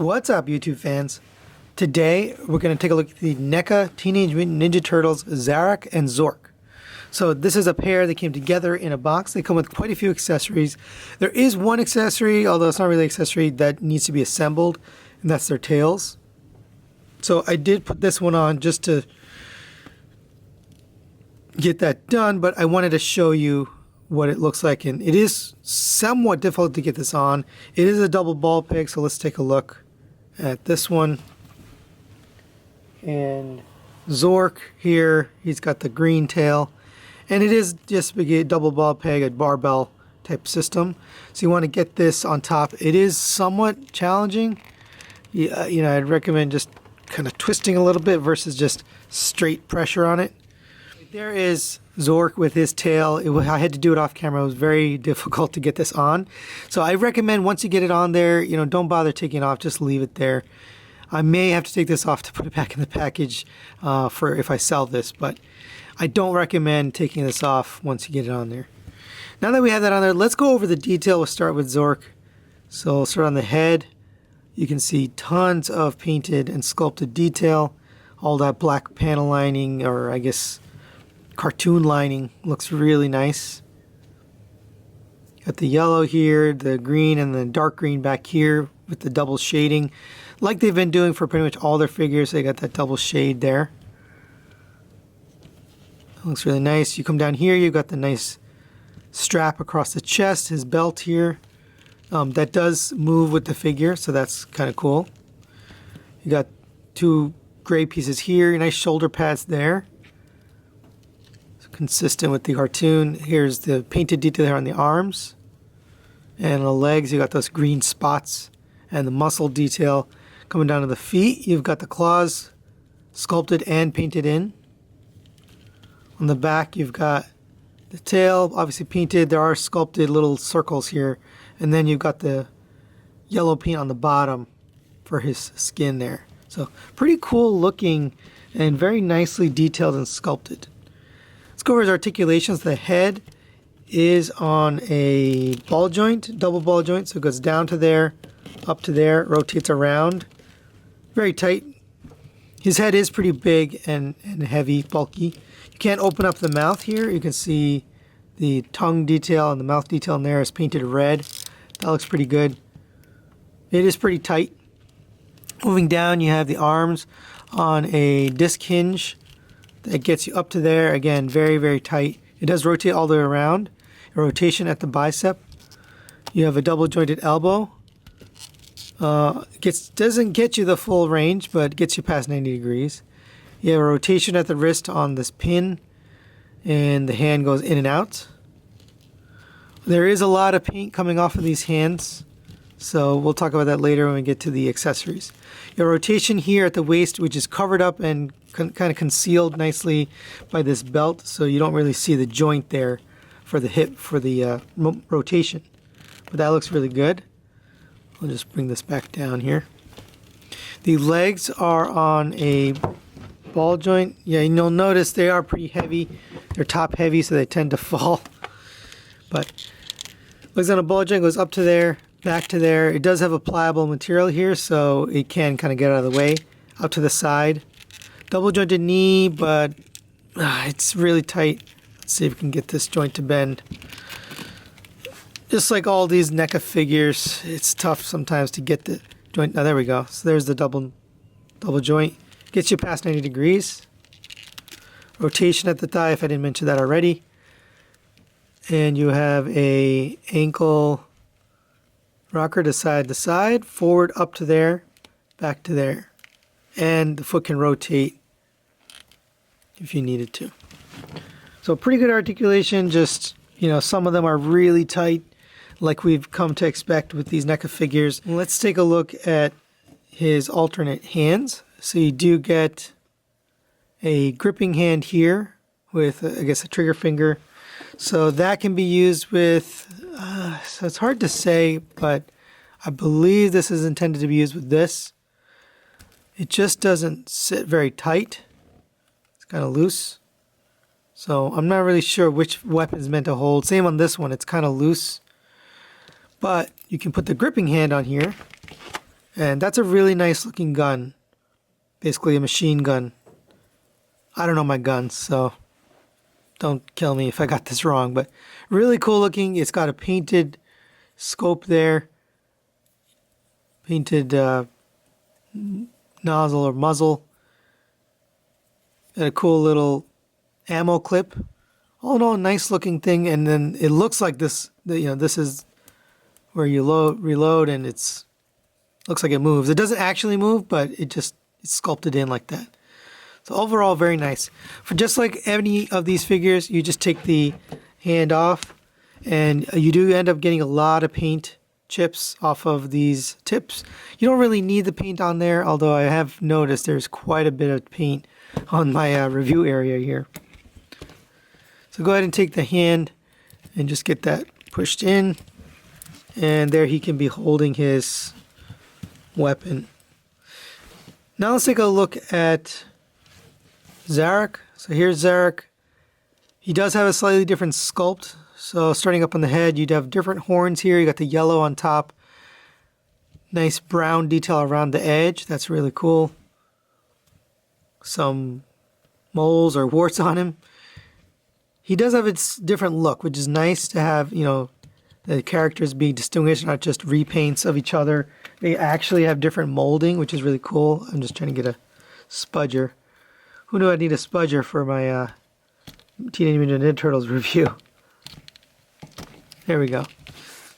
What's up, YouTube fans? Today we're going to take a look at the NECA Teenage Mutant Ninja Turtles Zarax and Zork. So this is a pair that came together in a box. They come with quite a few accessories. There is one accessory, although it's not really an accessory, that needs to be assembled, and that's their tails. So I did put this one on just to get that done, but I wanted to show you what it looks like, and it is somewhat difficult to get this on. It is a double ball peg, so let's take a look at this one. And Zork here, he's got the green tail, and it is just a double ball peg, a barbell type system. So you want to get this on top. It is somewhat challenging. You know, I'd recommend just kind of twisting a little bit versus just straight pressure on it. There is Zork with his tail. I had to do it off camera. It was very difficult to get this on. So I recommend once you get it on there, you know, don't bother taking it off. Just leave it there. I may have to take this off to put it back in the package for if I sell this, but I don't recommend taking this off once you get it on there. Now that we have that on there, let's go over the detail. We'll start with Zork. So we'll start on the head. You can see tons of painted and sculpted detail. All that black panel lining, or I guess cartoon lining, looks really nice. Got the yellow here, the green, and the dark green back here with the double shading, like they've been doing for pretty much all their figures. They got that double shade there. That looks really nice. You come down here, you've got the nice strap across the chest, his belt here. That does move with the figure, so that's kind of cool. You got two gray pieces here, nice shoulder pads there. Consistent with the cartoon. Here's the painted detail there on the arms, and the legs you got those green spots, and the muscle detail coming down to the feet. You've got the claws sculpted and painted in. On the back you've got the tail obviously painted. There are sculpted little circles here, and then you've got the yellow paint on the bottom for his skin there. So pretty cool looking and very nicely detailed and sculpted. Let's go over his articulations. The head is on a ball joint, double ball joint, so it goes down to there, up to there, rotates around. Very tight. His head is pretty big and heavy, bulky. You can't open up the mouth here. You can see the tongue detail and the mouth detail in there is painted red. That looks pretty good. It is pretty tight. Moving down, you have the arms on a disc hinge that gets you up to there. Again, very, very tight. It does rotate all the way around. A rotation at the bicep. You have a double jointed elbow. Doesn't get you the full range, but gets you past 90 degrees. You have a rotation at the wrist on this pin, and the hand goes in and out. There is a lot of paint coming off of these hands, so we'll talk about that later when we get to the accessories. Your rotation here at the waist, which is covered up and kind of concealed nicely by this belt, so you don't really see the joint there for the hip for the rotation. But that looks really good. I'll just bring this back down here. The legs are on a ball joint. Yeah, you'll notice they are pretty heavy. They're top heavy, so they tend to fall. But legs on a ball joint goes up to there, back to there. It does have a pliable material here, so it can kind of get out of the way. Up to the side. Double jointed knee, but it's really tight. Let's see if we can get this joint to bend. Just like all these NECA figures, it's tough sometimes to get the joint. Oh, there we go. So there's the double joint. Gets you past 90 degrees. Rotation at the thigh, if I didn't mention that already. And you have a ankle rocker to side, forward up to there, back to there. And the foot can rotate if you needed to. So pretty good articulation, just, you know, some of them are really tight, like we've come to expect with these NECA figures. Let's take a look at his alternate hands. So you do get a gripping hand here with, I guess, a trigger finger. So that can be used with, so it's hard to say, but I believe this is intended to be used with this. It just doesn't sit very tight. It's kind of loose. So I'm not really sure which weapon is meant to hold. Same on this one, it's kind of loose. But you can put the gripping hand on here, And that's a really nice looking gun. Basically a machine gun. I don't know my guns, so don't kill me if I got this wrong. But really cool looking. It's got a painted scope there. Painted nozzle or muzzle. And a cool little ammo clip. All in all, nice looking thing. And then it looks like this, this is where you reload, and it's looks like it moves. It doesn't actually move, but it's sculpted in like that. So overall, very nice. For just like any of these figures, you just take the hand off, and you do end up getting a lot of paint chips off of these tips. You don't really need the paint on there, although I have noticed there's quite a bit of paint on my review area here. So go ahead and take the hand and just get that pushed in, and there he can be holding his weapon. Now let's take a look at Zarax. So here's Zarax. He does have a slightly different sculpt. So starting up on the head, you'd have different horns here. You got the yellow on top. Nice brown detail around the edge. That's really cool. Some moles or warts on him. He does have its different look, which is nice to have, the characters be distinguished, not just repaints of each other. They actually have different molding, which is really cool. I'm just trying to get a spudger. Who knew I'd need a spudger for my Teenage Mutant Ninja Turtles review? There we go.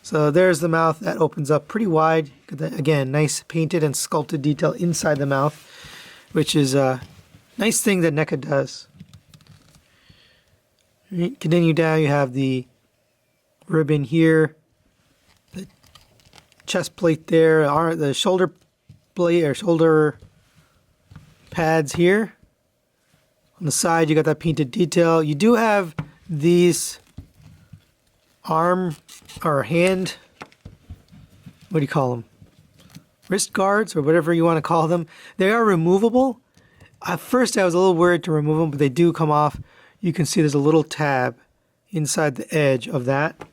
So there's the mouth. That opens up pretty wide. Again, nice painted and sculpted detail inside the mouth, which is a nice thing that NECA does. Continue down, you have the ribbon here, the chest plate there, the shoulder blade or shoulder pads here. On the side, you got that painted detail. You do have these arm or hand, what do you call them? Wrist guards or whatever you want to call them. They are removable. At first, I was a little worried to remove them, but they do come off. You can see there's a little tab inside the edge of that.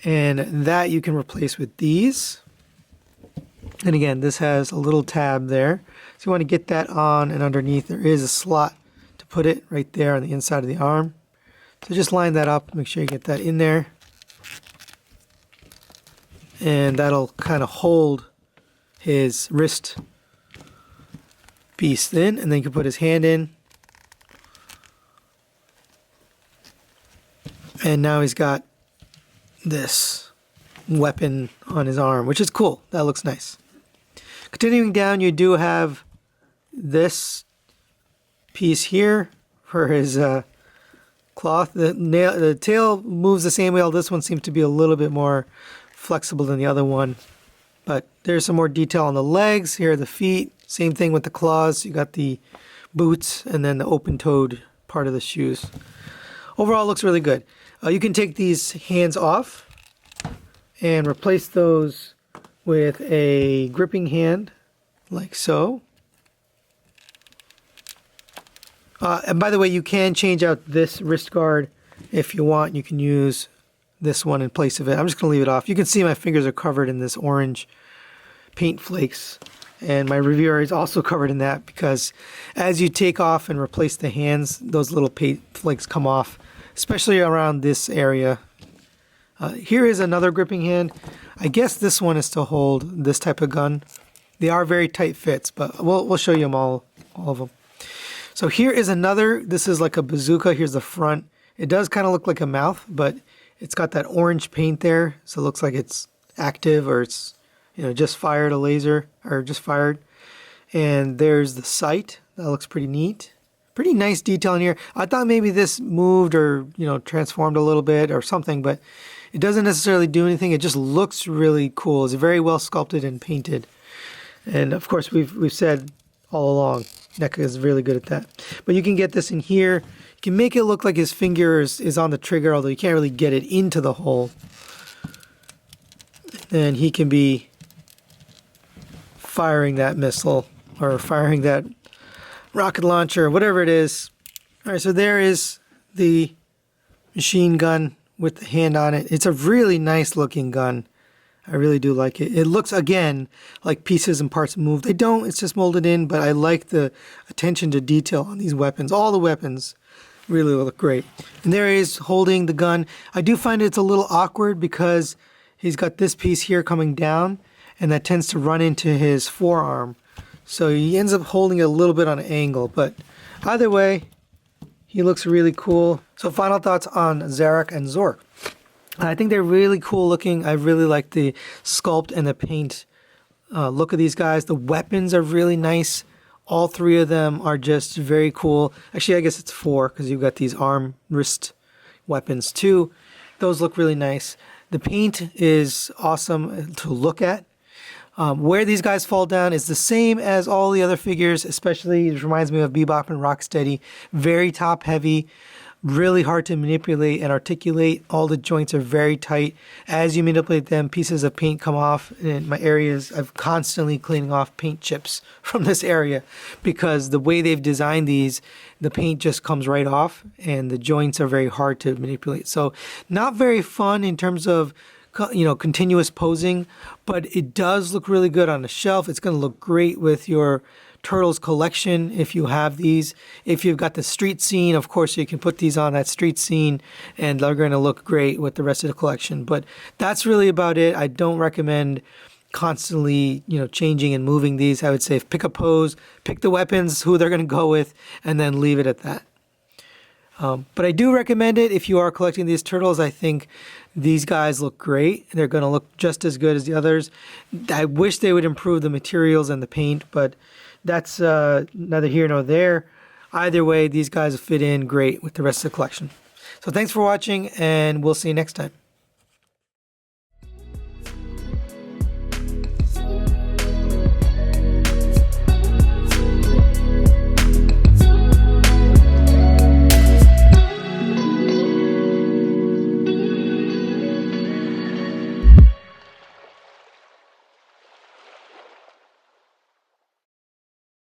And that you can replace with these. And again, this has a little tab there. So you want to get that on, and underneath there is a slot to put it right there on the inside of the arm. So just line that up, make sure you get that in there. And that'll kind of hold his wrist piece in, and then you can put his hand in. And now he's got this weapon on his arm, which is cool. That looks nice. Continuing down, you do have this piece here for his cloth. The tail moves the same way. All this one seems to be a little bit more flexible than the other one. But there's some more detail on the legs. Here are the feet. Same thing with the claws. You got the boots and then the open-toed part of the shoes. Overall, it looks really good. You can take these hands off and replace those with a gripping hand, like so. And by the way, you can change out this wrist guard if you want. You can use this one in place of it. I'm just going to leave it off. You can see my fingers are covered in this orange paint flakes. And my reviewer is also covered in that because as you take off and replace the hands, those little paint flakes come off, especially around this area. Here is another gripping hand. I guess this one is to hold this type of gun. They are very tight fits, but we'll show you them all of them. So here is another. This is like a bazooka. Here's the front. It does kind of look like a mouth, but it's got that orange paint there, so it looks like it's active or it's just fired a laser or just fired. And there's the sight. That looks pretty neat. Pretty nice detail in here. I thought maybe this moved or transformed a little bit or something, but it doesn't necessarily do anything. It just looks really cool. It's very well sculpted and painted. And of course, we've said all along, NECA is really good at that. But you can get this in here. You can make it look like his finger is on the trigger, although you can't really get it into the hole. And he can be firing that missile or firing that rocket launcher, whatever it is. All right, so there is the machine gun with the hand on it. It's a really nice looking gun. I really do like it. It looks, again, like pieces and parts moved. They don't, it's just molded in, but I like the attention to detail on these weapons. All the weapons really look great. And there he is holding the gun. I do find it's a little awkward because he's got this piece here coming down, and that tends to run into his forearm. So he ends up holding it a little bit on an angle, but either way, he looks really cool. So final thoughts on Zarax and Zork. I think they're really cool looking. I really like the sculpt and the paint look of these guys. The weapons are really nice. All three of them are just very cool. Actually, I guess it's four because you've got these arm wrist weapons too. Those look really nice. The paint is awesome to look at. Where these guys fall down is the same as all the other figures, especially it reminds me of Bebop and Rocksteady. Very top heavy, really hard to manipulate and articulate. All the joints are very tight. As you manipulate them, pieces of paint come off. In my areas, I'm constantly cleaning off paint chips from this area because the way they've designed these, the paint just comes right off and the joints are very hard to manipulate. So not very fun in terms of continuous posing, but it does look really good on the shelf. It's going to look great with your Turtles collection if you have these. If you've got the street scene, of course, you can put these on that street scene and they're going to look great with the rest of the collection. But that's really about it. I don't recommend constantly, changing and moving these. I would say pick a pose, pick the weapons, who they're going to go with, and then leave it at that. But I do recommend it if you are collecting these turtles. I think these guys look great. They're going to look just as good as the others. I wish they would improve the materials and the paint, but that's neither here nor there. Either way, these guys fit in great with the rest of the collection. So thanks for watching, and we'll see you next time.